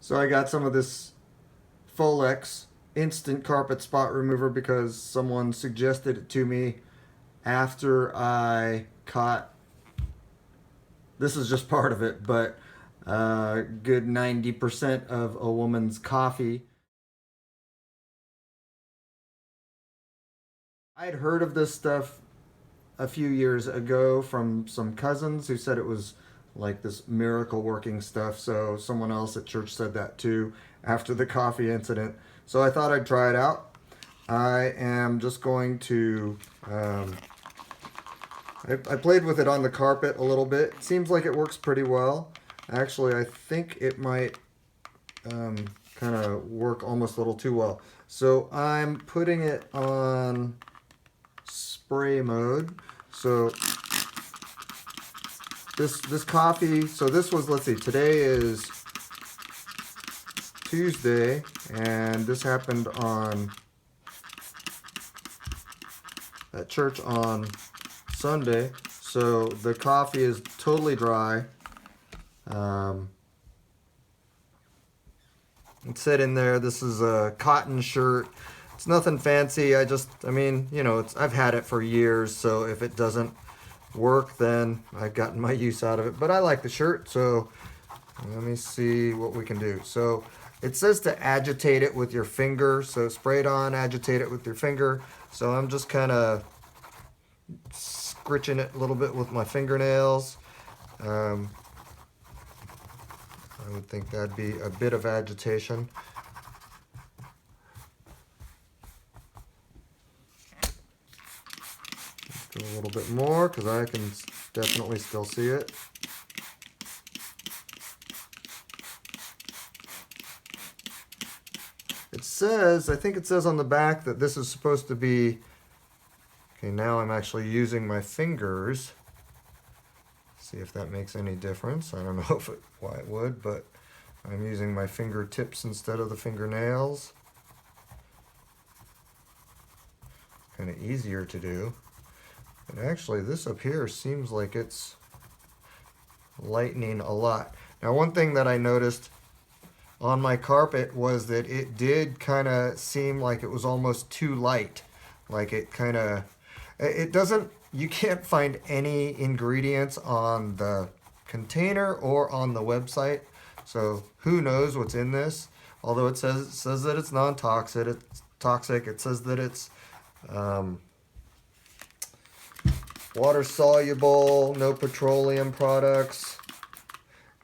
So I got some of this Folex instant carpet spot remover because someone suggested it to me after I caught, this is just part of it, but good 90% of a woman's coffee. I'd heard of this stuff a few years ago from some cousins who said it was like this miracle working stuff. So someone else at church said that too after the coffee incident. So I thought I'd try it out. I am just going to, I played with it on the carpet a little bit. Seems like it works pretty well. Actually, I think it might kind of work almost a little too well. So I'm putting it on spray mode. So this coffee, so this was, let's see, today is Tuesday, and this happened on at church on Sunday. So the coffee is totally dry. It said in there, this is a cotton shirt. It's nothing fancy. I mean, you know, I've had it for years, so if it doesn't work, then I've gotten my use out of it. But I like the shirt, so let me see what we can do. So it says to agitate it with your finger. So spray it on, agitate it with your finger. So I'm just kind of scritching it a little bit with my fingernails. I would think that'd be a bit of agitation. Do a little bit more because I can definitely still see it. It says, I think it says on the back that this is supposed to be, okay, now I'm actually using my fingers. See if that makes any difference. I don't know why it would, but I'm using my fingertips instead of the fingernails. Kind of easier to do. And actually this up here seems like it's lightening a lot. Now one thing that I noticed on my carpet was that it did kind of seem like it was almost too light. Like it doesn't, you can't find any ingredients on the container or on the website. So who knows what's in this? Although it says that it's non-toxic, it says that it's water soluble, no petroleum products,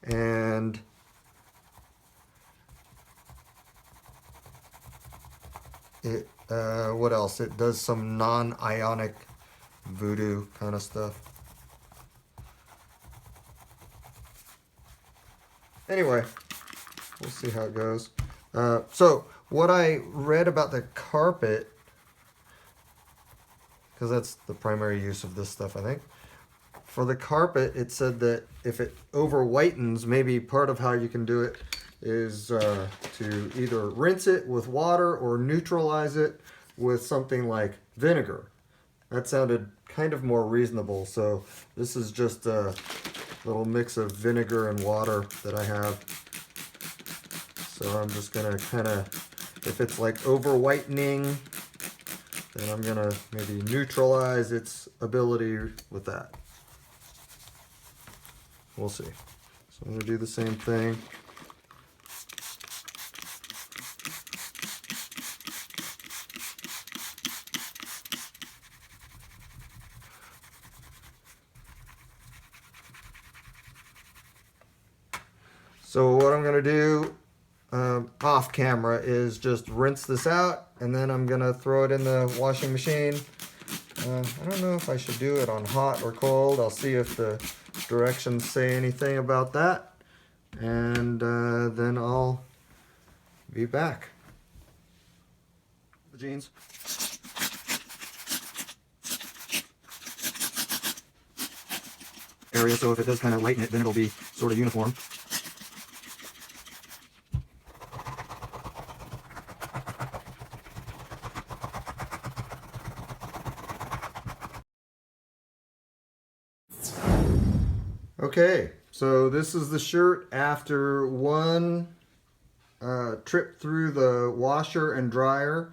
and it what else? It does some non-ionic voodoo kind of stuff. Anyway, we'll see how it goes. So what I read about the carpet, because that's the primary use of this stuff, I think. For the carpet, it said that if it over whitens, maybe part of how you can do it is to either rinse it with water or neutralize it with something like vinegar. That sounded kind of more reasonable. So this is just a little mix of vinegar and water that I have. So I'm just gonna kind of, if it's like over whitening, then I'm gonna maybe neutralize its ability with that. We'll see. So I'm gonna do the same thing. So what I'm gonna do off camera is just rinse this out, and then I'm gonna throw it in the washing machine. I don't know if I should do it on hot or cold. I'll see if the directions say anything about that, and then I'll be back. The jeans. Area, so if it does kind of lighten it, then it'll be sort of uniform. Okay, so this is the shirt after one trip through the washer and dryer.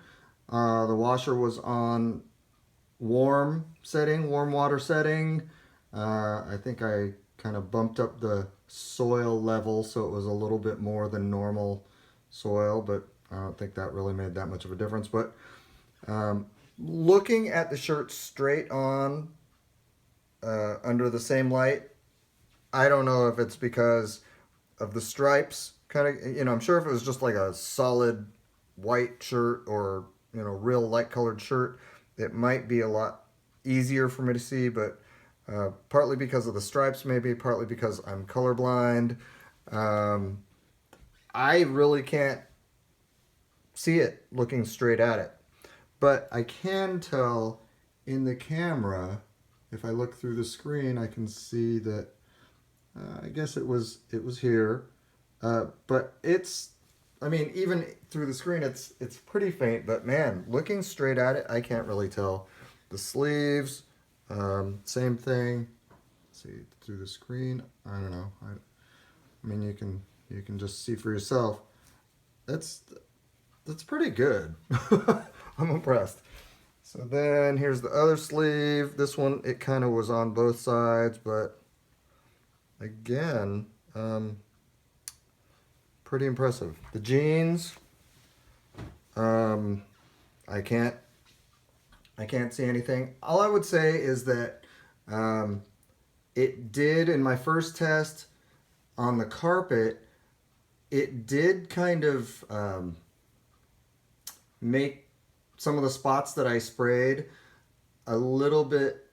The washer was on warm setting, warm water setting. I think I kind of bumped up the soil level so it was a little bit more than normal soil, but I don't think that really made that much of a difference. But looking at the shirt straight on under the same light, I don't know if it's because of the stripes. Kind of, I'm sure if it was just like a solid white shirt or real light colored shirt, it might be a lot easier for me to see. But partly because of the stripes, maybe partly because I'm colorblind, um, I really can't see it looking straight at it. But I can tell in the camera, if I look through the screen, I can see that I guess it was here, but I mean, even through the screen, it's pretty faint. But man, looking straight at it, I can't really tell. The sleeves, same thing. Let's see through the screen, I don't know. I mean, you can just see for yourself. That's that's pretty good. I'm impressed. So then here's the other sleeve. This one, it kind of was on both sides, but again, pretty impressive. The jeans, um, I can't I can't see anything. All I would say is that um, it did in my first test on the carpet. It did kind of make some of the spots that I sprayed a little bit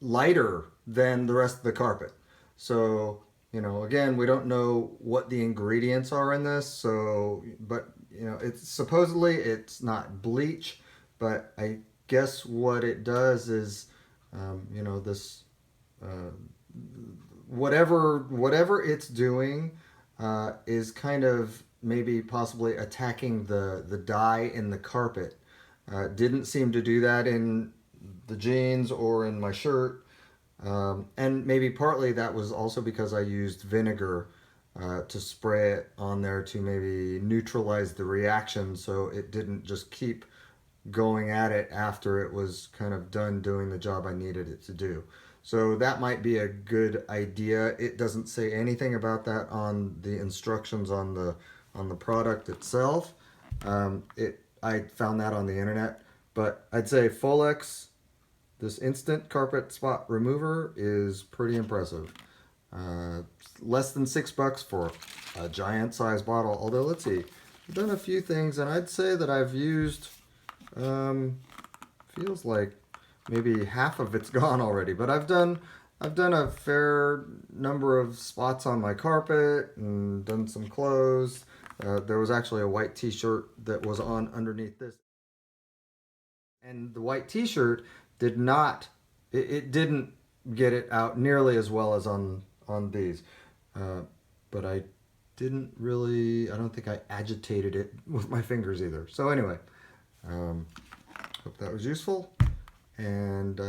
lighter than the rest of the carpet. So, again, we don't know what the ingredients are in this. So, but, it's supposedly it's not bleach, but I guess what it does is, this, uh, whatever it's doing, is kind of maybe possibly attacking the dye in the carpet. Didn't seem to do that in the jeans or in my shirt. And maybe partly that was also because I used vinegar to spray it on there to maybe neutralize the reaction so it didn't just keep going at it after it was kind of done doing the job I needed it to do. So that might be a good idea. It doesn't say anything about that on the instructions on the product itself. I found that on the internet, but I'd say Folex, this instant carpet spot remover, is pretty impressive. Uh, Less than $6 for a giant size bottle. Although let's see, I've done a few things, and I'd say that I've used um, feels like maybe half of it's gone already. But I've done a fair number of spots on my carpet and done some clothes. There was actually a white T-shirt that was on underneath this, and the white T-shirt did not. It didn't get it out nearly as well as on these, uh, but I didn't really. I don't think I agitated it with my fingers either. So anyway, um, hope that was useful. And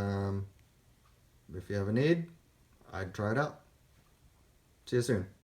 if you have a need, I'd try it out. See you soon.